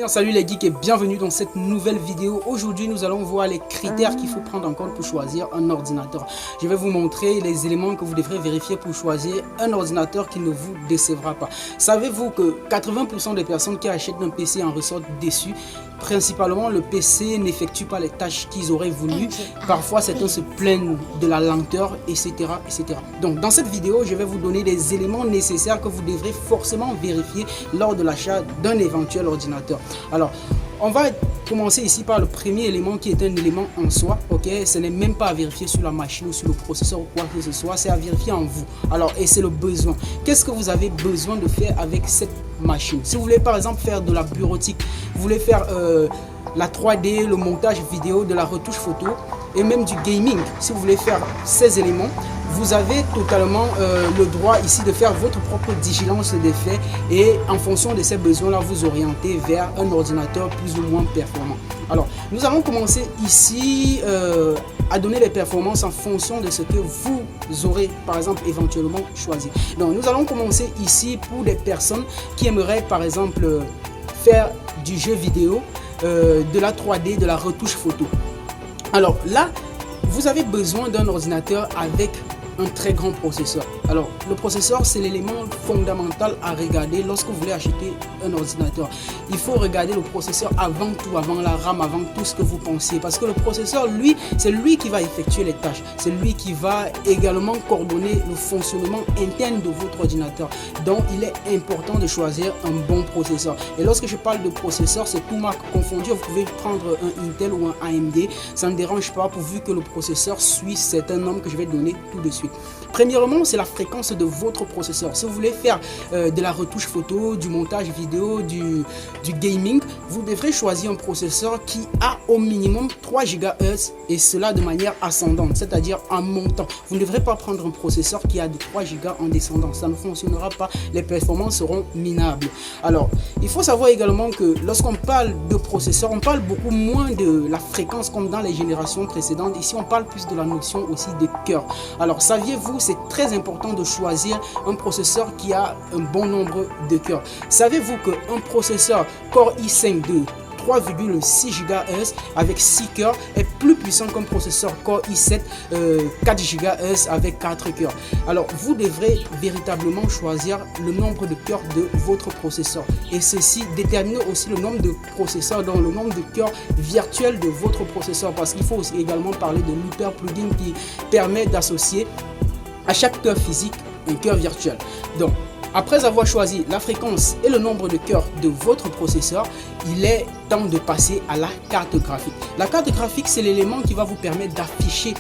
Salut les geeks et bienvenue dans cette nouvelle vidéo. Aujourd'hui nous allons voir les critères qu'il faut prendre en compte pour choisir un ordinateur. Je vais vous montrer les éléments que vous devrez vérifier pour choisir un ordinateur qui ne vous décevra pas. Savez-vous que 80% des personnes qui achètent un PC en ressortent déçues? Principalement le PC n'effectue pas les tâches qu'ils auraient voulu. Parfois certains se plaignent de la lenteur, etc., etc. Donc dans cette vidéo je vais vous donner des éléments nécessaires que vous devrez forcément vérifier lors de l'achat d'un éventuel ordinateur. Alors, on va commencer ici par le premier élément qui est un élément en soi, ok? Ce n'est même pas à vérifier sur la machine ou sur le processeur ou quoi que ce soit, c'est à vérifier en vous. Alors, et c'est le besoin. Qu'est-ce que vous avez besoin de faire avec cette machine? Si vous voulez par exemple faire de la bureautique, vous voulez faire la 3D, le montage vidéo, de la retouche photo et même du gaming, si vous voulez faire ces éléments, vous avez totalement le droit ici de faire votre propre vigilance des faits et en fonction de ces besoins-là, vous orienter vers un ordinateur plus ou moins performant. Alors, nous allons commencer ici à donner les performances en fonction de ce que vous aurez, par exemple, éventuellement choisi. Donc, nous allons commencer ici pour des personnes qui aimeraient, par exemple, faire du jeu vidéo, de la 3D, de la retouche photo. Alors là, vous avez besoin d'un ordinateur avec un très grand processeur. Alors, le processeur, c'est l'élément fondamental à regarder lorsque vous voulez acheter un ordinateur. Il faut regarder le processeur avant tout, avant la RAM, avant tout ce que vous pensiez. Parce que le processeur, lui, c'est lui qui va effectuer les tâches. C'est lui qui va également coordonner le fonctionnement interne de votre ordinateur. Donc, il est important de choisir un bon processeur. Et lorsque je parle de processeur, c'est tout marque confondu. Vous pouvez prendre un Intel ou un AMD. Ça ne dérange pas pourvu que le processeur suit certains noms que je vais donner tout de suite. Premièrement, c'est la fréquence de votre processeur. Si vous voulez faire de la retouche photo, du montage vidéo, du gaming, vous devrez choisir un processeur qui a au minimum 3 GHz et cela de manière ascendante, c'est-à-dire en montant. Vous ne devrez pas prendre un processeur qui a de 3 Go en descendant. Ça ne fonctionnera pas, les performances seront minables. Alors, il faut savoir également que lorsqu'on parle de processeur, on parle beaucoup moins de la fréquence comme dans les générations précédentes. Ici, on parle plus de la notion aussi de cœur. Alors, saviez-vous, c'est très important de choisir un processeur qui a un bon nombre de cœurs. Savez-vous qu'un processeur Core i5 de 3,6 GHz avec 6 cœurs est plus puissant qu'un processeur Core i7 4 GHz avec 4 cœurs. Alors vous devrez véritablement choisir le nombre de cœurs de votre processeur et ceci détermine aussi le nombre de processeurs, donc le nombre de cœurs virtuels de votre processeur, parce qu'il faut aussi également parler de Looper Plugin qui permet d'associer à chaque cœur physique un cœur virtuel. Donc après avoir choisi la fréquence et le nombre de cœurs de votre processeur, il est temps de passer à la carte graphique. La carte graphique, c'est l'élément qui va vous permettre d'afficher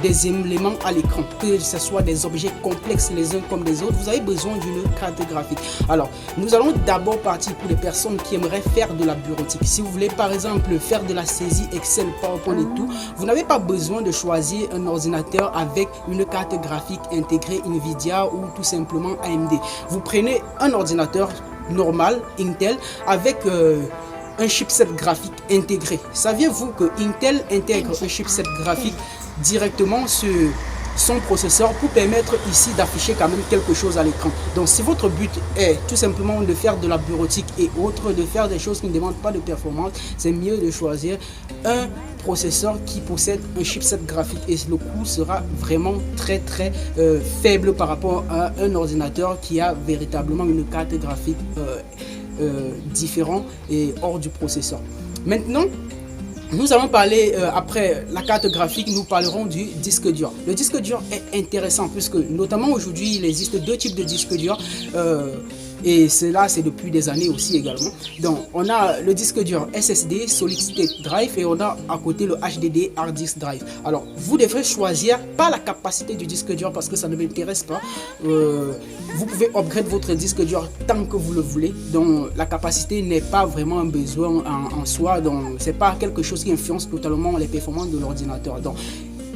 des éléments à l'écran, que ce soit des objets complexes les uns comme les autres. Vous avez besoin d'une carte graphique. Alors, nous allons d'abord partir pour les personnes qui aimeraient faire de la bureautique. Si vous voulez par exemple faire de la saisie Excel, PowerPoint et tout, vous n'avez pas besoin de choisir un ordinateur avec une carte graphique intégrée Nvidia ou tout simplement AMD. Vous prenez un ordinateur normal Intel avec un chipset graphique intégré. Saviez-vous que Intel intègre un chipset graphique directement sur son processeur pour permettre ici d'afficher quand même quelque chose à l'écran? Donc si votre but est tout simplement de faire de la bureautique et autres, de faire des choses qui ne demandent pas de performance, c'est mieux de choisir un processeur qui possède un chipset graphique et le coût sera vraiment très faible par rapport à un ordinateur qui a véritablement une carte graphique différente et hors du processeur. Maintenant, nous allons parler, après la carte graphique, nous parlerons du disque dur. Le disque dur est intéressant puisque notamment aujourd'hui, il existe deux types de disques durs. Et cela, c'est depuis des années aussi également. Donc, on a le disque dur SSD, Solid State Drive, et on a à côté le HDD, Hard Disk Drive. Alors, vous devrez choisir pas la capacité du disque dur parce que ça ne m'intéresse pas. Vous pouvez upgrade votre disque dur tant que vous le voulez. Donc, la capacité n'est pas vraiment un besoin en soi. Donc, c'est pas quelque chose qui influence totalement les performances de l'ordinateur. Donc,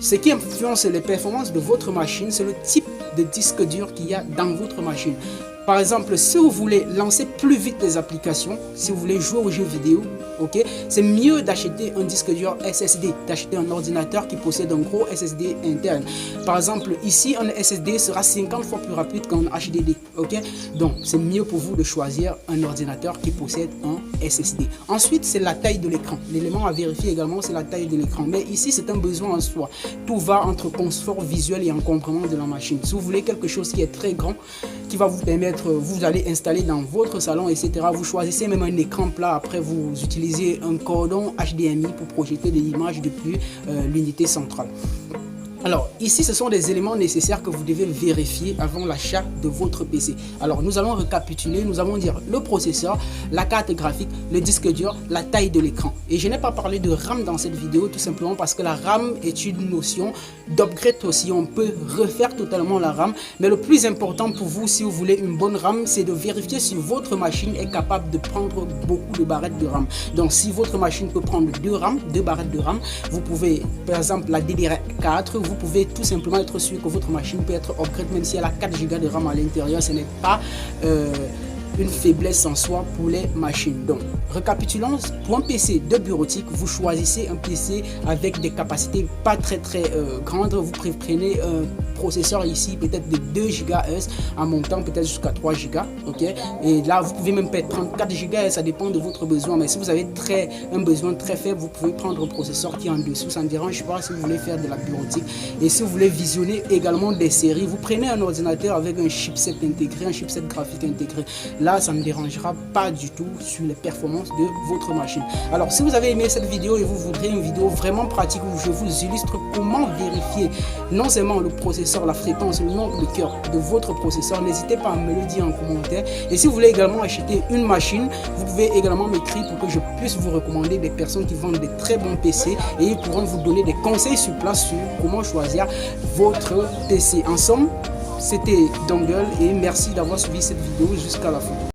ce qui influence les performances de votre machine, c'est le type de disque dur qu'il y a dans votre machine. Par exemple, si vous voulez lancer plus vite les applications, si vous voulez jouer aux jeux vidéo, ok, c'est mieux d'acheter un disque dur SSD, d'acheter un ordinateur qui possède un gros SSD interne. Par exemple, ici, un SSD sera 50 fois plus rapide qu'un HDD, ok. Donc, c'est mieux pour vous de choisir un ordinateur qui possède un SSD. Ensuite, c'est la taille de l'écran. L'élément à vérifier également, c'est la taille de l'écran. Mais ici, c'est un besoin en soi. Tout va entre confort visuel et encombrement de la machine. Si vous voulez quelque chose qui est très grand, qui va vous permettre, vous allez installer dans votre salon, etc. Vous choisissez même un écran plat, après vous utilisez un cordon HDMI pour projeter de l'image depuis l'unité centrale. Alors ici, ce sont des éléments nécessaires que vous devez vérifier avant l'achat de votre PC. Alors nous allons récapituler, nous allons dire le processeur, la carte graphique, le disque dur, la taille de l'écran. Et je n'ai pas parlé de RAM dans cette vidéo tout simplement parce que la RAM est une notion d'upgrade aussi. On peut refaire totalement la RAM, mais le plus important pour vous, si vous voulez une bonne RAM, c'est de vérifier si votre machine est capable de prendre beaucoup de barrettes de RAM. Donc si votre machine peut prendre deux barrettes de RAM, vous pouvez par exemple la DDR4, vous pouvez tout simplement être sûr que votre machine peut être upgrade même si elle a 4 Go de RAM à l'intérieur. Ce n'est pas une faiblesse en soi pour les machines. Donc, récapitulons, pour un PC de bureautique, vous choisissez un PC avec des capacités pas très grandes. Vous prenez un processeur ici, peut-être de 2 GHz, en montant peut-être jusqu'à 3 Go. Ok, et là, vous pouvez même prendre 4 GHz, ça dépend de votre besoin. Mais si vous avez un besoin très faible, vous pouvez prendre un processeur qui est en dessous. Ça ne dérange pas si vous voulez faire de la bureautique. Et si vous voulez visionner également des séries, vous prenez un ordinateur avec un chipset intégré, un chipset graphique intégré. Là, ça ne dérangera pas du tout sur les performances de votre machine. Alors, si vous avez aimé cette vidéo et vous voudrez une vidéo vraiment pratique où je vous illustre comment vérifier non seulement le processeur, la fréquence, le nombre de cœur de votre processeur, n'hésitez pas à me le dire en commentaire. Et si vous voulez également acheter une machine, vous pouvez également m'écrire pour que je puisse vous recommander des personnes qui vendent des très bons PC et ils pourront vous donner des conseils sur place sur comment choisir votre PC. Ensemble, c'était Dongle et merci d'avoir suivi cette vidéo jusqu'à la fin.